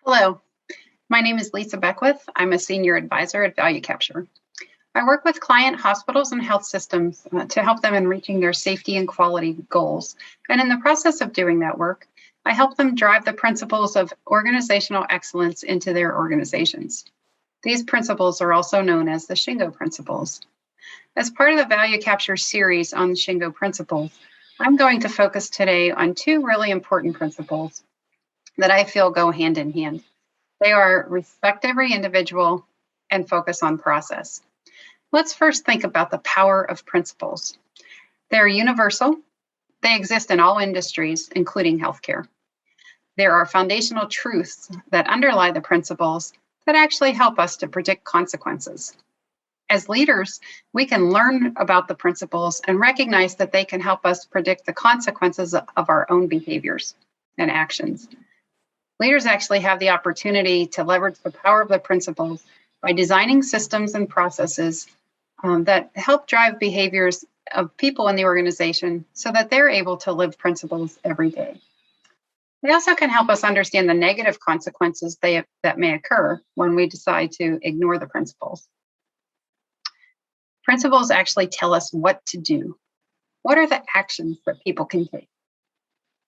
Hello, my name is Lisa Beckwith. I'm a senior advisor at Value Capture. I work with client hospitals and health systems to help them in reaching their safety and quality goals. And in the process of doing that work, I help them drive the principles of organizational excellence into their organizations. These principles are also known as the Shingo Principles. As part of the Value Capture series on the Shingo Principles, I'm going to focus today on two really important principles that I feel go hand in hand. They are respect every individual and focus on process. Let's first think about the power of principles. They're universal. They exist in all industries, including healthcare. There are foundational truths that underlie the principles that actually help us to predict consequences. As leaders, we can learn about the principles and recognize that they can help us predict the consequences of our own behaviors and actions. Leaders actually have the opportunity to leverage the power of the principles by designing systems and processes that help drive behaviors of people in the organization so that they're able to live principles every day. They also can help us understand the negative consequences that may occur when we decide to ignore the principles. Principles actually tell us what to do. What are the actions that people can take?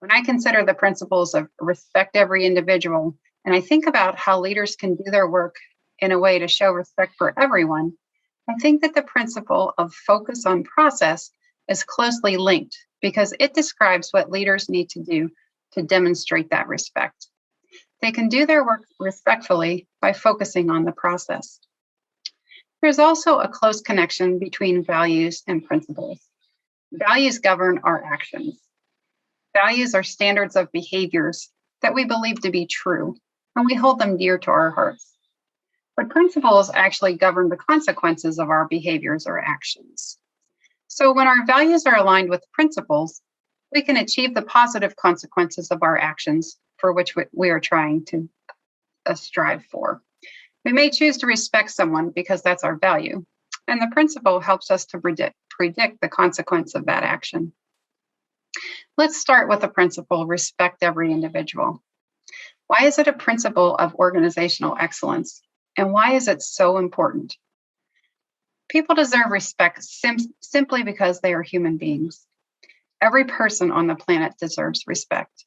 When I consider the principles of respect every individual, and I think about how leaders can do their work in a way to show respect for everyone, I think that the principle of focus on process is closely linked because it describes what leaders need to do to demonstrate that respect. They can do their work respectfully by focusing on the process. There's also a close connection between values and principles. Values govern our actions. Values are standards of behaviors that we believe to be true, and we hold them dear to our hearts. But principles actually govern the consequences of our behaviors or actions. So when our values are aligned with principles, we can achieve the positive consequences of our actions for which we are trying to strive for. We may choose to respect someone because that's our value, and the principle helps us to predict the consequence of that action. Let's start with the principle, respect every individual. Why is it a principle of organizational excellence? And why is it so important? People deserve respect simply because they are human beings. Every person on the planet deserves respect.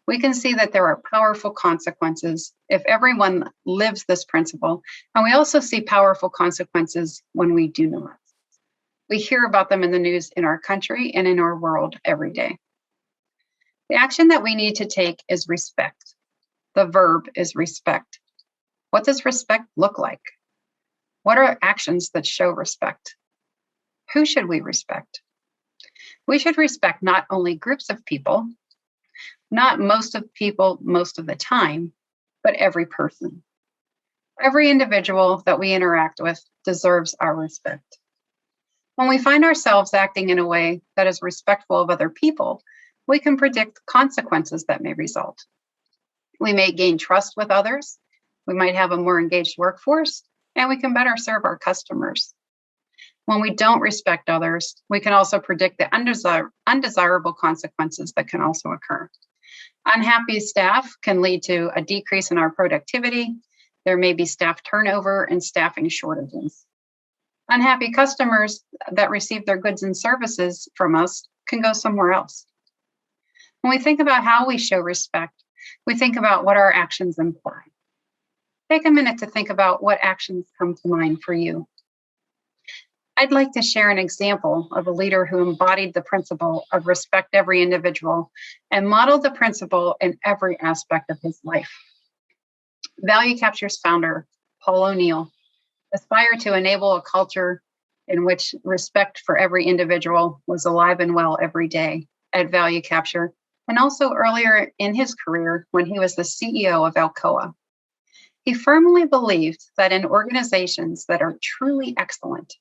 We can see that there are powerful consequences if everyone lives this principle, and we also see powerful consequences when we do not. We hear about them in the news in our country and in our world every day. The action that we need to take is respect. The verb is respect. What does respect look like? What are actions that show respect? Who should we respect? We should respect not only groups of people, not most of people most of the time, but every person. Every individual that we interact with deserves our respect. When we find ourselves acting in a way that is respectful of other people, we can predict consequences that may result. We may gain trust with others, we might have a more engaged workforce, and we can better serve our customers. When we don't respect others, we can also predict the undesirable consequences that can also occur. Unhappy staff can lead to a decrease in our productivity. There may be staff turnover and staffing shortages. Unhappy customers that receive their goods and services from us can go somewhere else. When we think about how we show respect, we think about what our actions imply. Take a minute to think about what actions come to mind for you. I'd like to share an example of a leader who embodied the principle of respect every individual and modeled the principle in every aspect of his life. Value Capture's founder, Paul O'Neill, aspired to enable a culture in which respect for every individual was alive and well every day at Value Capture, and also earlier in his career when he was the CEO of Alcoa. He firmly believed that in organizations that are truly excellent,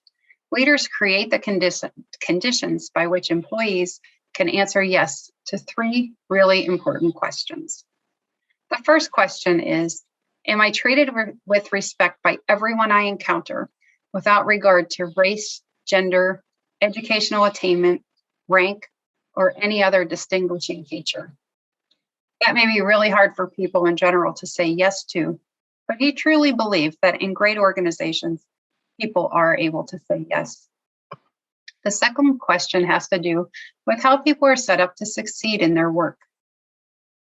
leaders create the conditions by which employees can answer yes to three really important questions. The first question is, am I treated with respect by everyone I encounter without regard to race, gender, educational attainment, rank, or any other distinguishing feature? That may be really hard for people in general to say yes to, but he truly believed that in great organizations, people are able to say yes. The second question has to do with how people are set up to succeed in their work.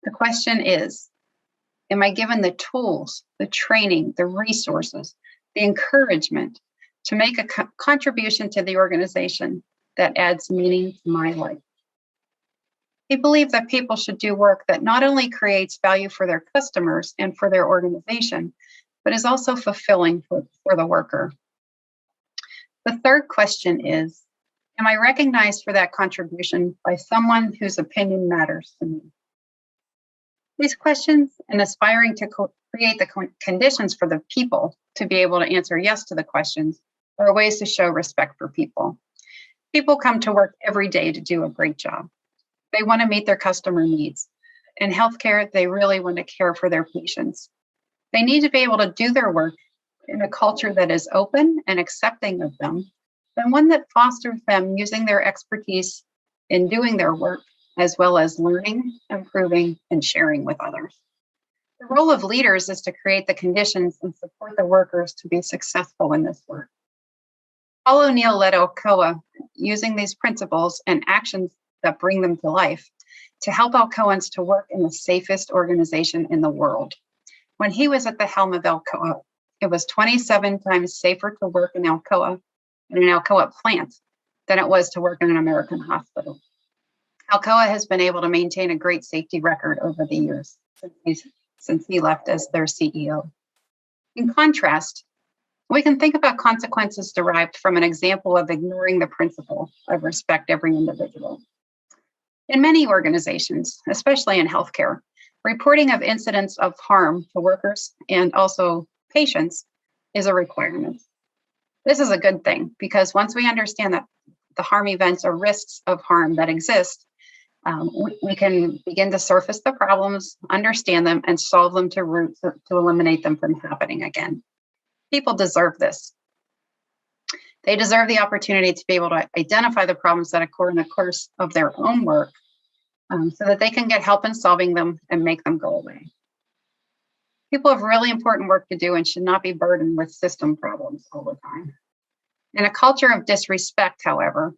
The question is, am I given the tools, the training, the resources, the encouragement to make a contribution to the organization that adds meaning to my life? He believed that people should do work that not only creates value for their customers and for their organization, but is also fulfilling for the worker. The third question is, am I recognized for that contribution by someone whose opinion matters to me? These questions and aspiring to create the conditions for the people to be able to answer yes to the questions are ways to show respect for people. People come to work every day to do a great job. They want to meet their customer needs. In healthcare, they really want to care for their patients. They need to be able to do their work in a culture that is open and accepting of them, and one that fosters them using their expertise in doing their work, as well as learning, improving, and sharing with others. The role of leaders is to create the conditions and support the workers to be successful in this work. Paul O'Neill led Alcoa using these principles and actions that bring them to life to help Alcoans to work in the safest organization in the world. When he was at the helm of Alcoa, it was 27 times safer to work in Alcoa, in an Alcoa plant, than it was to work in an American hospital. Alcoa has been able to maintain a great safety record over the years since he left as their CEO. In contrast, we can think about consequences derived from an example of ignoring the principle of respect every individual. In many organizations, especially in healthcare, reporting of incidents of harm to workers and also patients is a requirement. This is a good thing because once we understand that the harm events or risks of harm that exist, we can begin to surface the problems, understand them, and solve them to roots to eliminate them from happening again. People deserve this. They deserve the opportunity to be able to identify the problems that occur in the course of their own work so that they can get help in solving them and make them go away. People have really important work to do and should not be burdened with system problems all the time. In a culture of disrespect, however,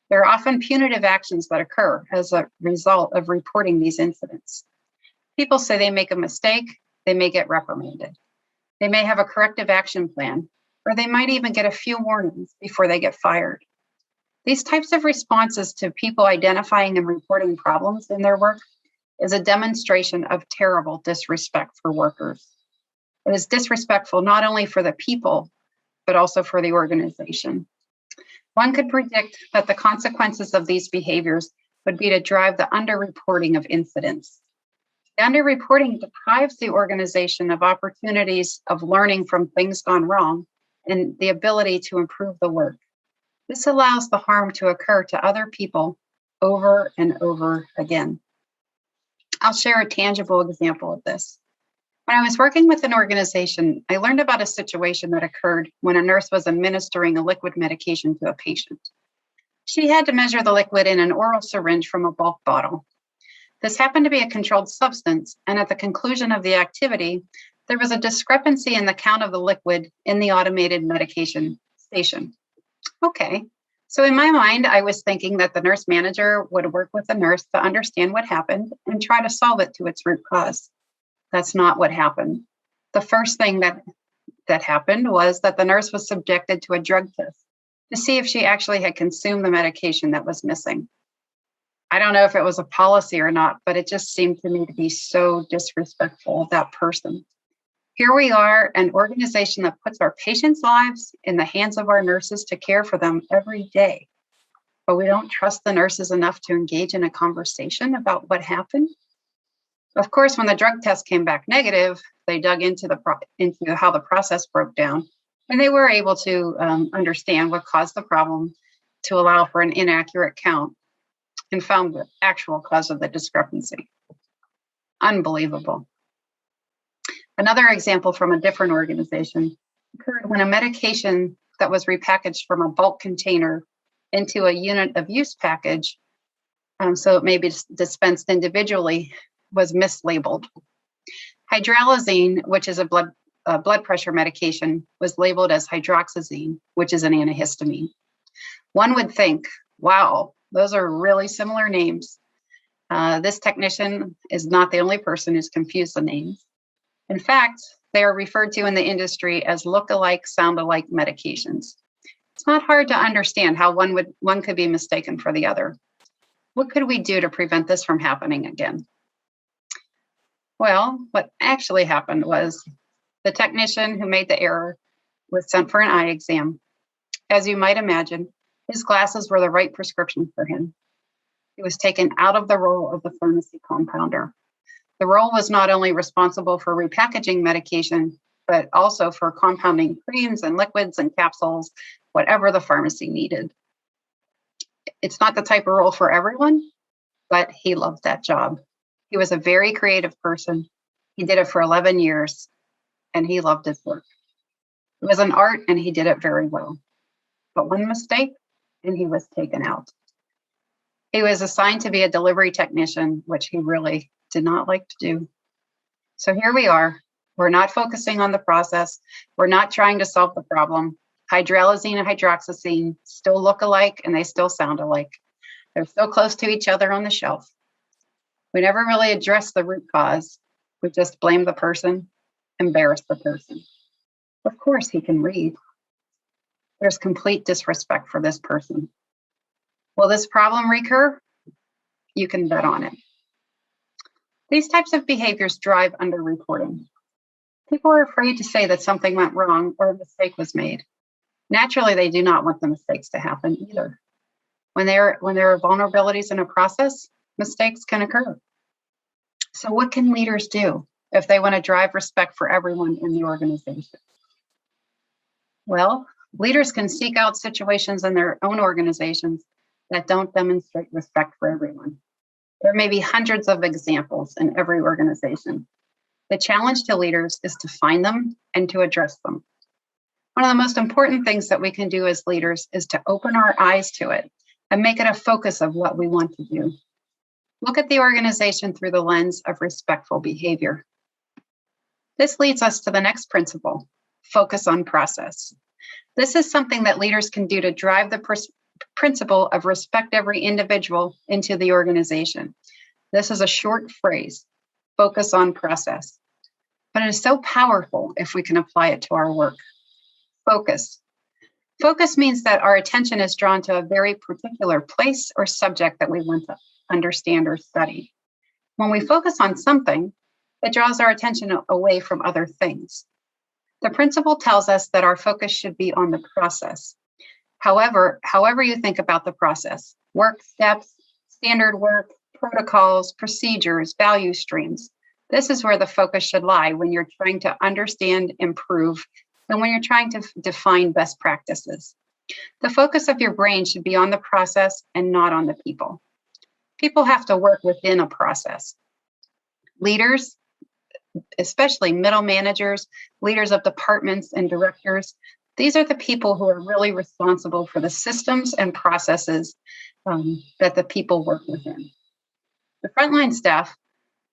there are often punitive actions that occur as a result of reporting these incidents. People say they make a mistake, they may get reprimanded. They may have a corrective action plan, or they might even get a few warnings before they get fired. These types of responses to people identifying and reporting problems in their work is a demonstration of terrible disrespect for workers. It is disrespectful not only for the people, but also for the organization. One could predict that the consequences of these behaviors would be to drive the underreporting of incidents. The underreporting deprives the organization of opportunities of learning from things gone wrong and the ability to improve the work. This allows the harm to occur to other people over and over again. I'll share a tangible example of this. When I was working with an organization, I learned about a situation that occurred when a nurse was administering a liquid medication to a patient. She had to measure the liquid in an oral syringe from a bulk bottle. This happened to be a controlled substance, and at the conclusion of the activity, there was a discrepancy in the count of the liquid in the automated medication station. Okay, so in my mind, I was thinking that the nurse manager would work with the nurse to understand what happened and try to solve it to its root cause. That's not what happened. The first thing that happened was that the nurse was subjected to a drug test to see if she actually had consumed the medication that was missing. I don't know if it was a policy or not, but it just seemed to me to be so disrespectful of that person. Here we are, an organization that puts our patients' lives in the hands of our nurses to care for them every day. But we don't trust the nurses enough to engage in a conversation about what happened. Of course, when the drug test came back negative, they dug into how the process broke down, and they were able to understand what caused the problem to allow for an inaccurate count and found the actual cause of the discrepancy. Unbelievable. Another example from a different organization occurred when a medication that was repackaged from a bulk container into a unit of use package, so it may be dispensed individually, was mislabeled. Hydralazine, which is a blood pressure medication, was labeled as hydroxyzine, which is an antihistamine. One would think, wow, those are really similar names. This technician is not the only person who's confused the names. In fact, they are referred to in the industry as look-alike, sound-alike medications. It's not hard to understand how one could be mistaken for the other. What could we do to prevent this from happening again? Well, what actually happened was the technician who made the error was sent for an eye exam. As you might imagine, his glasses were the right prescription for him. He was taken out of the role of the pharmacy compounder. The role was not only responsible for repackaging medication, but also for compounding creams and liquids and capsules, whatever the pharmacy needed. It's not the type of role for everyone, but he loved that job. He was a very creative person. He did it for 11 years, and he loved his work. It was an art, and he did it very well. But one mistake, and he was taken out. He was assigned to be a delivery technician, which he really did not like to do. So here we are. We're not focusing on the process. We're not trying to solve the problem. Hydralazine and hydroxyzine still look alike, and they still sound alike. They're so close to each other on the shelf. We never really address the root cause. We just blame the person, embarrass the person. Of course, he can read. There's complete disrespect for this person. Will this problem recur? You can bet on it. These types of behaviors drive underreporting. People are afraid to say that something went wrong or a mistake was made. Naturally, they do not want the mistakes to happen either. When there are vulnerabilities in a process, mistakes can occur. So what can leaders do if they want to drive respect for everyone in the organization? Well, leaders can seek out situations in their own organizations that don't demonstrate respect for everyone. There may be hundreds of examples in every organization. The challenge to leaders is to find them and to address them. One of the most important things that we can do as leaders is to open our eyes to it and make it a focus of what we want to do. Look at the organization through the lens of respectful behavior. This leads us to the next principle, focus on process. This is something that leaders can do to drive the principle of respect every individual into the organization. This is a short phrase, focus on process. But it is so powerful if we can apply it to our work. Focus. Focus means that our attention is drawn to a very particular place or subject that we want to understand or study. When we focus on something, it draws our attention away from other things. The principle tells us that our focus should be on the process. However you think about the process, work steps, standard work, protocols, procedures, value streams, this is where the focus should lie when you're trying to understand, improve, and when you're trying to define best practices. The focus of your brain should be on the process and not on the people. People have to work within a process. Leaders, especially middle managers, leaders of departments and directors, these are the people who are really responsible for the systems and processes that the people work within. The frontline staff,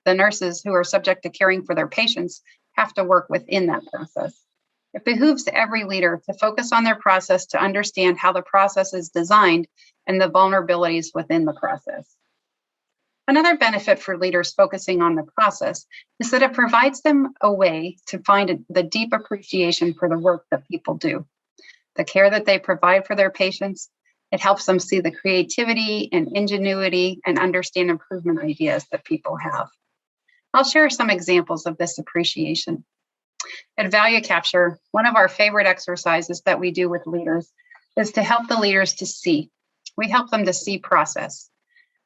the nurses who are subject to caring for their patients, have to work within that process. It behooves every leader to focus on their process to understand how the process is designed and the vulnerabilities within the process. Another benefit for leaders focusing on the process is that it provides them a way to find the deep appreciation for the work that people do, the care that they provide for their patients. It helps them see the creativity and ingenuity and understand improvement ideas that people have. I'll share some examples of this appreciation. At Value Capture, one of our favorite exercises that we do with leaders is to help the leaders to see. We help them to see process.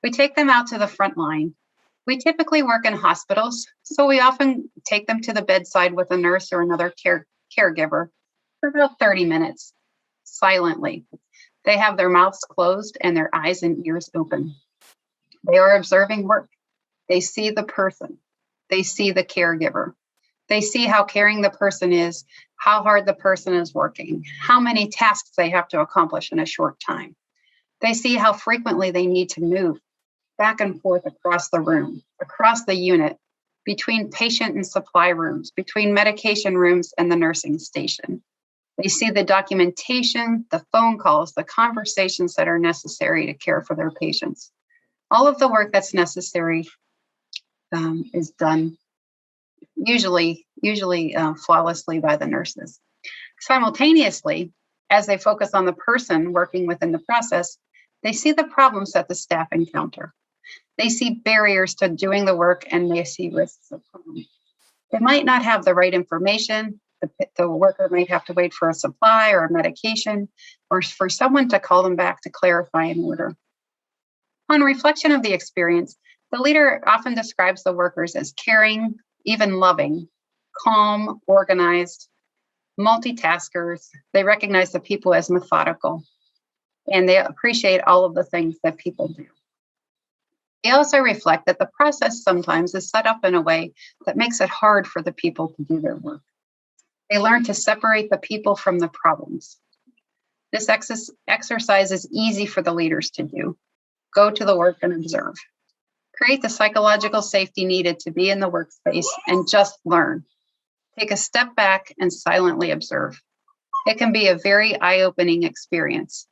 We take them out to the front line. We typically work in hospitals, so we often take them to the bedside with a nurse or another caregiver for about 30 minutes, silently. They have their mouths closed and their eyes and ears open. They are observing work. They see the person. They see the caregiver. They see how caring the person is, how hard the person is working, how many tasks they have to accomplish in a short time. They see how frequently they need to move. back and forth across the room, across the unit, between patient and supply rooms, between medication rooms and the nursing station. They see the documentation, the phone calls, the conversations that are necessary to care for their patients. All of the work that's necessary is done usually flawlessly by the nurses. Simultaneously, as they focus on the person working within the process, they see the problems that the staff encounter. They see barriers to doing the work, and they see risks of harm. They might not have the right information. The worker might have to wait for a supply or a medication, or for someone to call them back to clarify an order. On reflection of the experience, the leader often describes the workers as caring, even loving, calm, organized, multitaskers. They recognize the people as methodical, and they appreciate all of the things that people do. They also reflect that the process sometimes is set up in a way that makes it hard for the people to do their work. They learn to separate the people from the problems. This exercise is easy for the leaders to do. Go to the work and observe. Create the psychological safety needed to be in the workspace and just learn. Take a step back and silently observe. It can be a very eye-opening experience.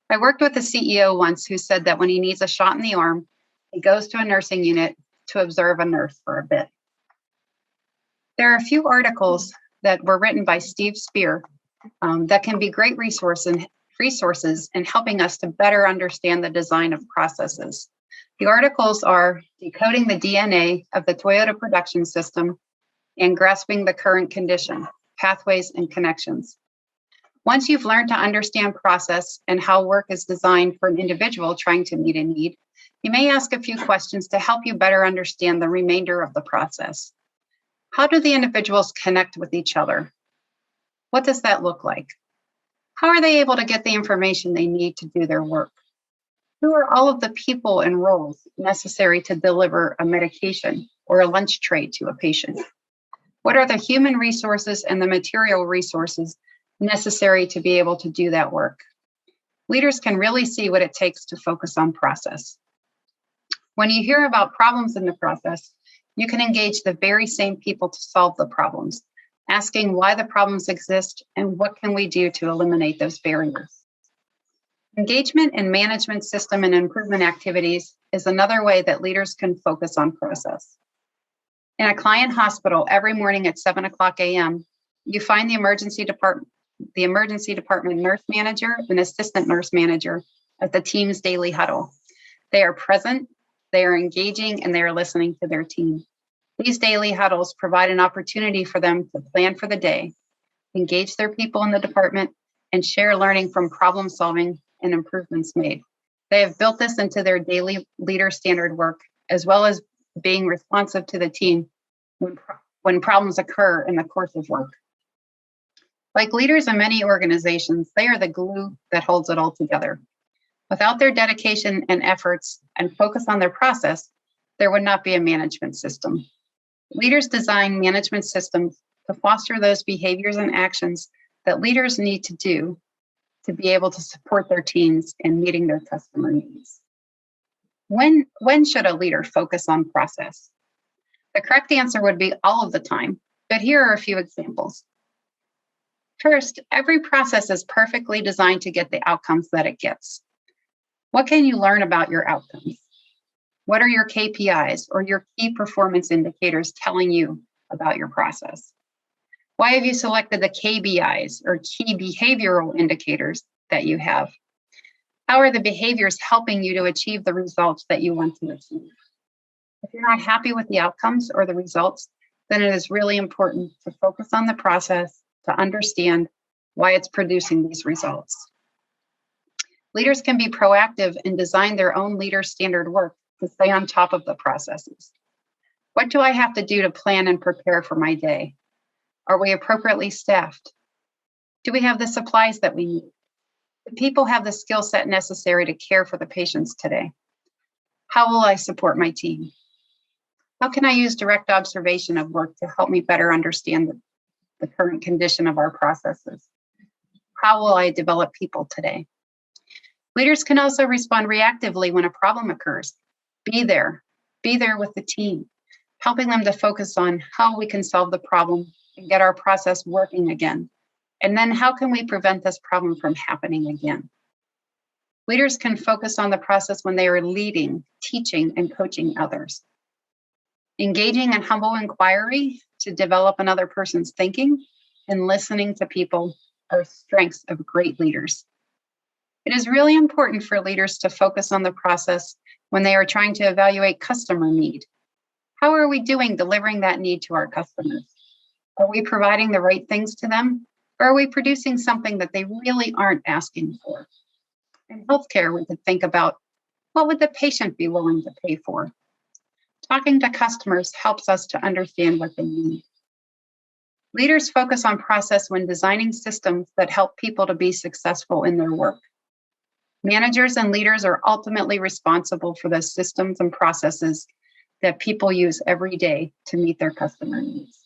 I worked with a CEO once who said that when he needs a shot in the arm, he goes to a nursing unit to observe a nurse for a bit. There are a few articles that were written by Steve Spear that can be great resources in helping us to better understand the design of processes. The articles are Decoding the DNA of the Toyota Production System and Grasping the Current Condition, Pathways and Connections. Once you've learned to understand process and how work is designed for an individual trying to meet a need, you may ask a few questions to help you better understand the remainder of the process. How do the individuals connect with each other? What does that look like? How are they able to get the information they need to do their work? Who are all of the people and roles necessary to deliver a medication or a lunch tray to a patient? What are the human resources and the material resources necessary to be able to do that work? Leaders can really see what it takes to focus on process. When you hear about problems in the process, you can engage the very same people to solve the problems, asking why the problems exist and what can we do to eliminate those barriers. Engagement in management system and improvement activities is another way that leaders can focus on process. In a client hospital, every morning at 7:00 a.m., you find the emergency department nurse manager and assistant nurse manager at the team's daily huddle. They are present, they are engaging, and they are listening to their team. These daily huddles provide an opportunity for them to plan for the day, engage their people in the department, and share learning from problem solving and improvements made. They have built this into their daily leader standard work, as well as being responsive to the team when problems occur in the course of work. Like leaders in many organizations, they are the glue that holds it all together. Without their dedication and efforts and focus on their process, there would not be a management system. Leaders design management systems to foster those behaviors and actions that leaders need to do to be able to support their teams in meeting their customer needs. When should a leader focus on process? The correct answer would be all of the time, but here are a few examples. First, every process is perfectly designed to get the outcomes that it gets. What can you learn about your outcomes? What are your KPIs or your key performance indicators telling you about your process? Why have you selected the KBIs or key behavioral indicators that you have? How are the behaviors helping you to achieve the results that you want to achieve? If you're not happy with the outcomes or the results, then it is really important to focus on the process to understand why it's producing these results. Leaders can be proactive and design their own leader standard work to stay on top of the processes. What do I have to do to plan and prepare for my day? Are we appropriately staffed? Do we have the supplies that we need? Do people have the skill set necessary to care for the patients today? How will I support my team? How can I use direct observation of work to help me better understand the current condition of our processes? How will I develop people today? Leaders can also respond reactively when a problem occurs. Be there. Be there with the team, helping them to focus on how we can solve the problem and get our process working again. And then how can we prevent this problem from happening again? Leaders can focus on the process when they are leading, teaching, and coaching others. Engaging in humble inquiry to develop another person's thinking and listening to people are strengths of great leaders. It is really important for leaders to focus on the process when they are trying to evaluate customer need. How are we doing delivering that need to our customers? Are we providing the right things to them? Or are we producing something that they really aren't asking for? In healthcare, we could think about, what would the patient be willing to pay for? Talking to customers helps us to understand what they need. Leaders focus on process when designing systems that help people to be successful in their work. Managers and leaders are ultimately responsible for the systems and processes that people use every day to meet their customer needs.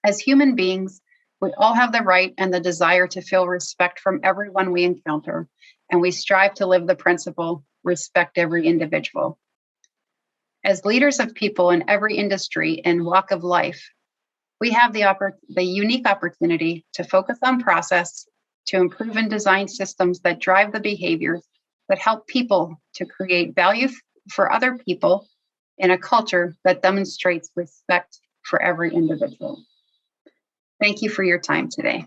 As human beings, we all have the right and the desire to feel respect from everyone we encounter, and we strive to live the principle, respect every individual. As leaders of people in every industry and walk of life, we have the unique opportunity to focus on process, to improve and design systems that drive the behaviors that help people to create value for other people in a culture that demonstrates respect for every individual. Thank you for your time today.